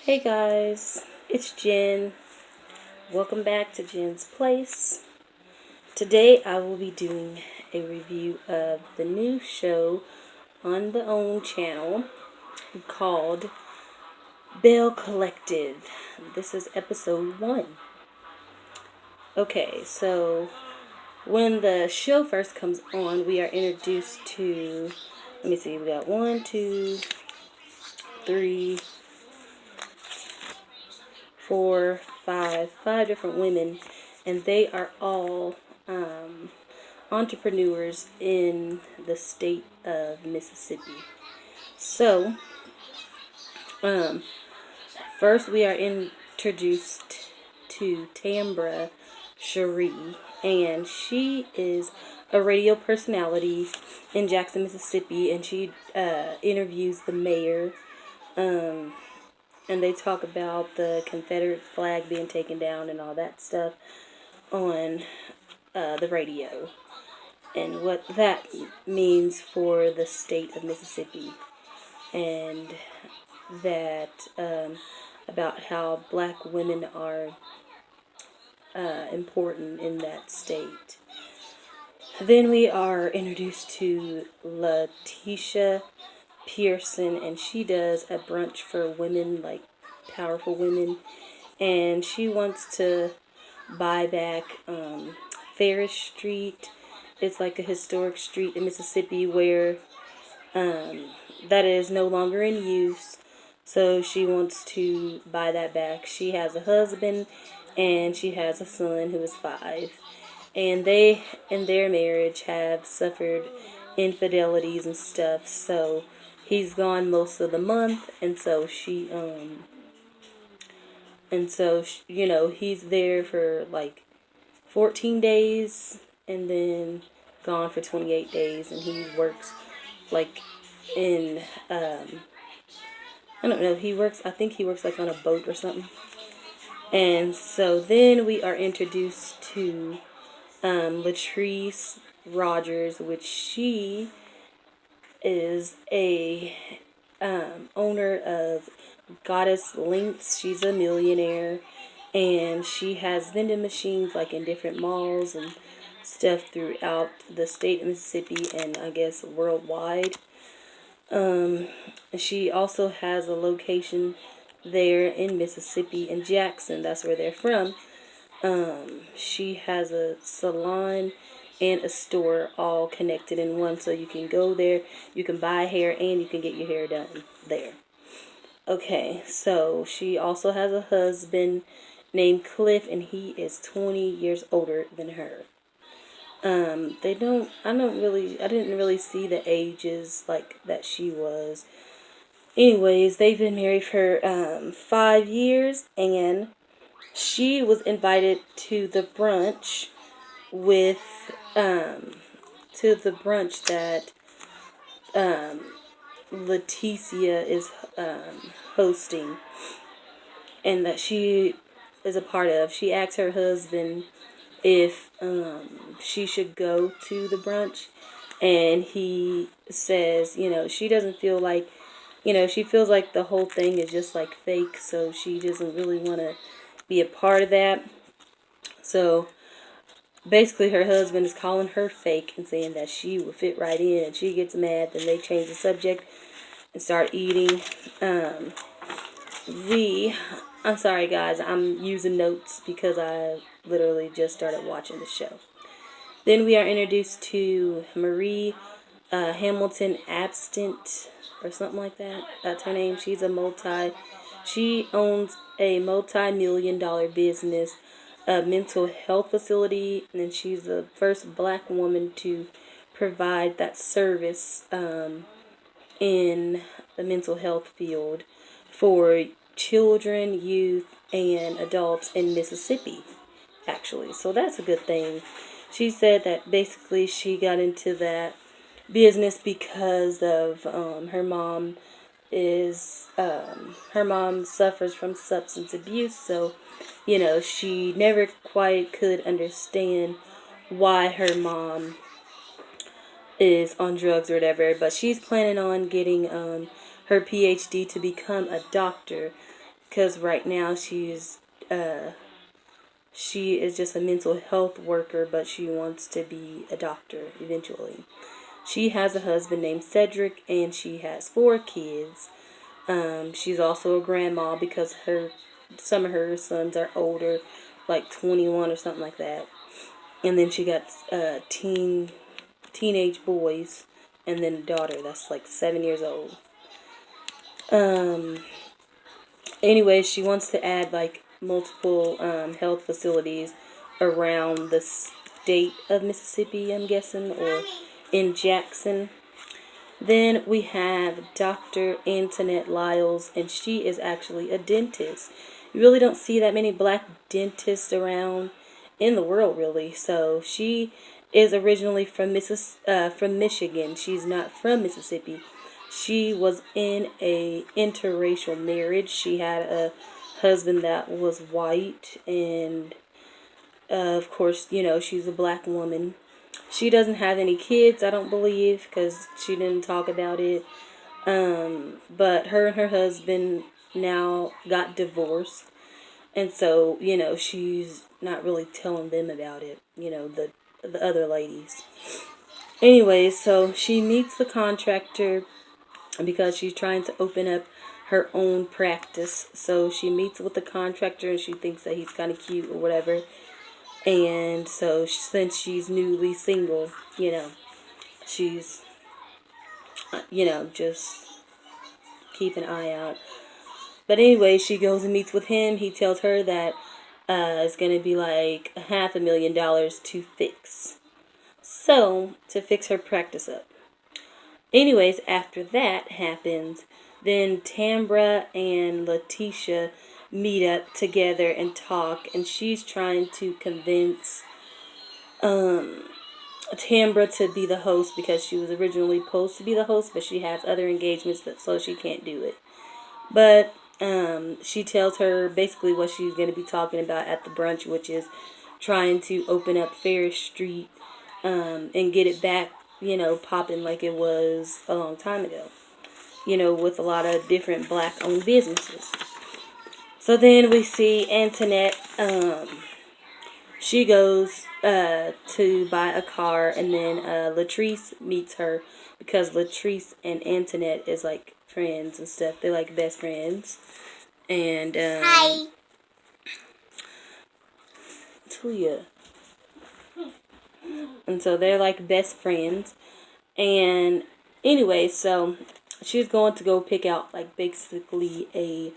Hey guys, it's Jen. Welcome back to Jen's Place. Today I will be doing a review of the new show on the OWN channel called Belle Collective. This is episode 1. Okay, so when the show first comes on, we are introduced to, let me see, we got 1, 2, 3, 4, 5 different women, and they are all entrepreneurs in the state of Mississippi. So, first we are introduced to Tambra Cherie, and she is a radio personality in Jackson, Mississippi, and she interviews the mayor. And they talk about the Confederate flag being taken down and all that stuff on the radio, and what that means for the state of Mississippi, and that about how black women are important in that state. Then we are introduced to Latisha Pearson, and she does a brunch for women, like powerful women, and she wants to buy back Farish Street. It's like a historic street in Mississippi where that is no longer in use. So she wants to buy that back. She has a husband and she has a son who is 5. And they, in their marriage, have suffered infidelities and stuff. So he's gone most of the month, and so he's there for like 14 days and then gone for 28 days, and he works like in I don't know, I think he works like on a boat or something. And so then we are introduced to Latrice Rogers, which she is a owner of Goddess Links. She's a millionaire, and she has vending machines like in different malls and stuff throughout the state of Mississippi and I guess worldwide. She also has a location there in Mississippi, in Jackson. That's where they're from. She has a salon and a store all connected in one, so you can go there, you can buy hair, and you can get your hair done there. Okay, so she also has a husband named Cliff, and he is 20 years older than her. I didn't really see the ages like that she was. Anyways, they've been married for 5 years, and she was invited to the brunch with that Leticia is hosting, and that she is a part of. She asked her husband if she should go to the brunch, and he says, she doesn't feel like, she feels like the whole thing is just like fake, so she doesn't really want to be a part of that. So basically her husband is calling her fake and saying that she would fit right in, and she gets mad. Then they change the subject and start eating. I'm sorry guys, I'm using notes because I literally just started watching the show. Then we are introduced to Marie Hamilton Abstent, or something like that. That's her name. She owns a multi-million-dollar business, a mental health facility, and she's the first black woman to provide that service in the mental health field for children, youth, and adults in Mississippi, actually. So that's a good thing. She said that basically she got into that business because of her mom suffers from substance abuse, so she never quite could understand why her mom is on drugs or whatever, but she's planning on getting her PhD to become a doctor because right now she is just a mental health worker, but she wants to be a doctor eventually. She has a husband named Cedric, and she has 4 kids. She's also a grandma because some of her sons are older, like 21 or something like that. And then she got teenage boys, and then a daughter that's like 7 years old. Anyway, she wants to add like multiple health facilities around the state of Mississippi, I'm guessing, or in Jackson. Then we have Dr. Antoinette Lyles, and she is actually a dentist. You really don't see that many black dentists around in the world, really. So she is originally from Michigan. She's not from Mississippi. She was in a interracial marriage. She had a husband that was white, and of course, she's a black woman. She doesn't have any kids, I don't believe, because she didn't talk about it. But her and her husband now got divorced. And so, she's not really telling them about it, the other ladies. Anyway, so she meets the contractor because she's trying to open up her own practice. So she meets with the contractor and she thinks that he's kind of cute or whatever. And so since she's newly single, she's, just keep an eye out. But anyway, she goes and meets with him. He tells her that it's going to be like $500,000 to fix. So, to fix her practice up. Anyways, after that happens, then Tambra and Latisha meet up together and talk, and she's trying to convince Tambra to be the host because she was originally supposed to be the host, but she has other engagements, so she can't do it. But she tells her basically what she's going to be talking about at the brunch, which is trying to open up Ferris Street and get it back, popping like it was a long time ago, with a lot of different black-owned businesses. So then we see Antoinette, she goes to buy a car, and then Latrice meets her because Latrice and Antoinette is like friends and stuff. They're like best friends. And hi. Tuya. And so they're like best friends. And anyway, so she's going to go pick out like basically a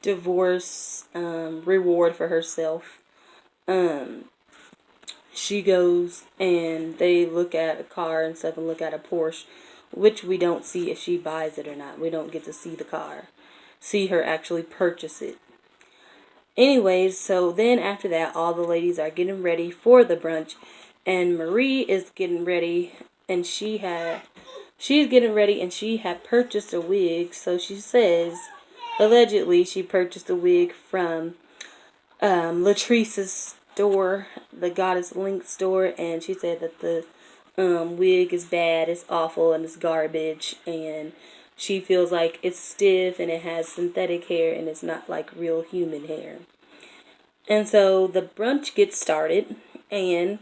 divorce reward for herself. She goes and they look at a car and stuff and look at a Porsche, which we don't see if she buys it or not. We don't get to see the car, see her actually purchase it. Anyways, so then after that, all the ladies are getting ready for the brunch, and Marie is getting ready, and she's getting ready, and she had purchased a wig. So she says, allegedly, she purchased a wig from Latrice's store, the Goddess Link store, and she said that the wig is bad, it's awful, and it's garbage, and she feels like it's stiff and it has synthetic hair and it's not like real human hair. And so the brunch gets started, and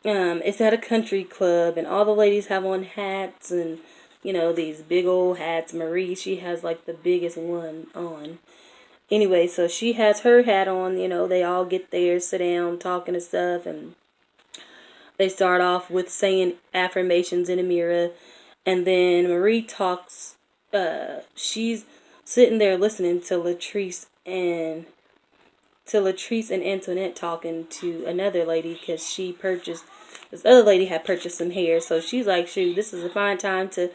it's at a country club, and all the ladies have on hats, and these big old hats. Marie, she has like the biggest one on. Anyway, so she has her hat on, they all get there, sit down, talking and stuff, and they start off with saying affirmations in a mirror, and then Marie talks, she's sitting there listening to Latrice and Antoinette talking to another lady because this other lady had purchased some hair, so she's like, shoot, this is a fine time to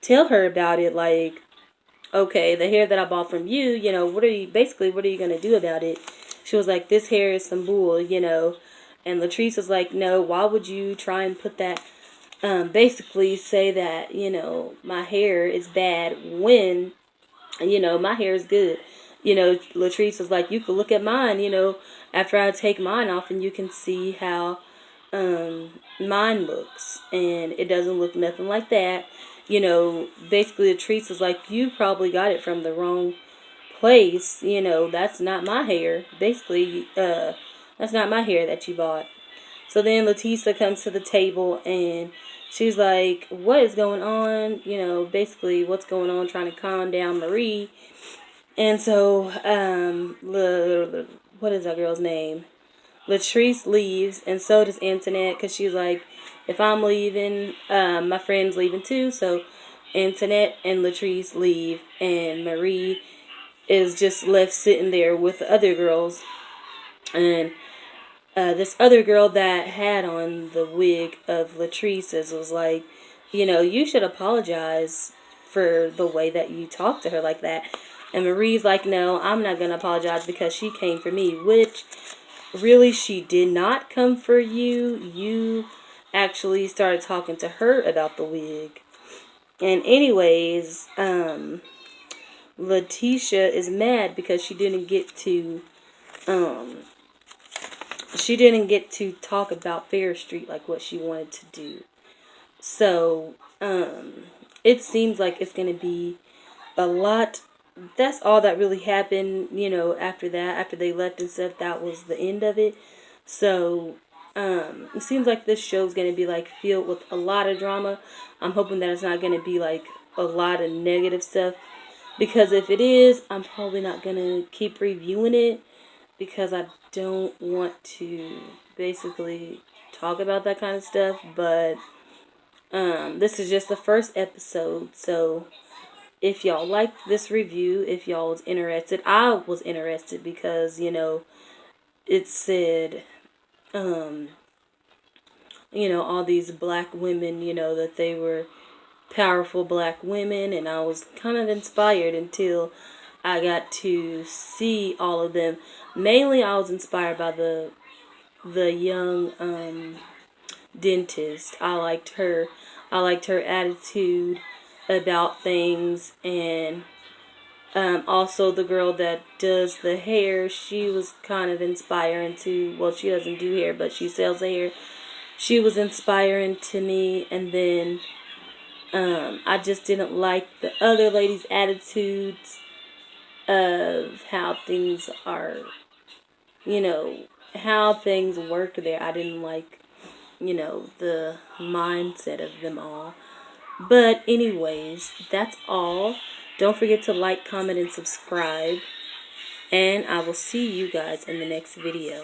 tell her about it, like, okay, the hair that I bought from you, what are you going to do about it? She was like, this hair is some bull, and Latrice was like, no, why would you try and put that, basically say that, my hair is bad when, my hair is good. Latrice was like, you could look at mine, after I take mine off, and you can see how mine looks, and it doesn't look nothing like that. Basically Latrice was like, you probably got it from the wrong place, you know, that's not my hair. Basically, that's not my hair that you bought. So then Latisha comes to the table and she's like, what is going on? You know, basically what's going on, trying to calm down Marie. And so, what is that girl's name? Latrice leaves, and so does Antoinette, because she's like, if I'm leaving, my friend's leaving too. So Antoinette and Latrice leave, and Marie is just left sitting there with the other girls. And this other girl that had on the wig of Latrice's was like, you know, you should apologize for the way that you talked to her like that. And Marie's like, no, I'm not going to apologize because she came for me, which really she did not come for you. You actually started talking to her about the wig. And anyways, Latisha is mad because she didn't get to talk about Fair Street like what she wanted to do. So, it seems like it's going to be a lot. That's all that really happened, you know, after that. After they left and stuff, that was the end of it. So, it seems like this show is going to be, like, filled with a lot of drama. I'm hoping that it's not going to be, like, a lot of negative stuff. Because if it is, I'm probably not going to keep reviewing it. Because I don't want to basically talk about that kind of stuff. But this is just the first episode. So if y'all liked this review, if y'all was interested, I was interested because, you know, it said, you know, all these black women, you know, that they were powerful black women. And I was kind of inspired until I got to see all of them. Mainly, I was inspired by the young dentist. I liked her. I liked her attitude about things, and also the girl that does the hair. She was kind of inspiring to. Well, she doesn't do hair, but she sells the hair. She was inspiring to me, and then I just didn't like the other lady's attitudes of how things are, you know, how things work there. I didn't like, you know, the mindset of them all. But anyways, that's all. Don't forget to like, comment, and subscribe. And I will see you guys in the next video.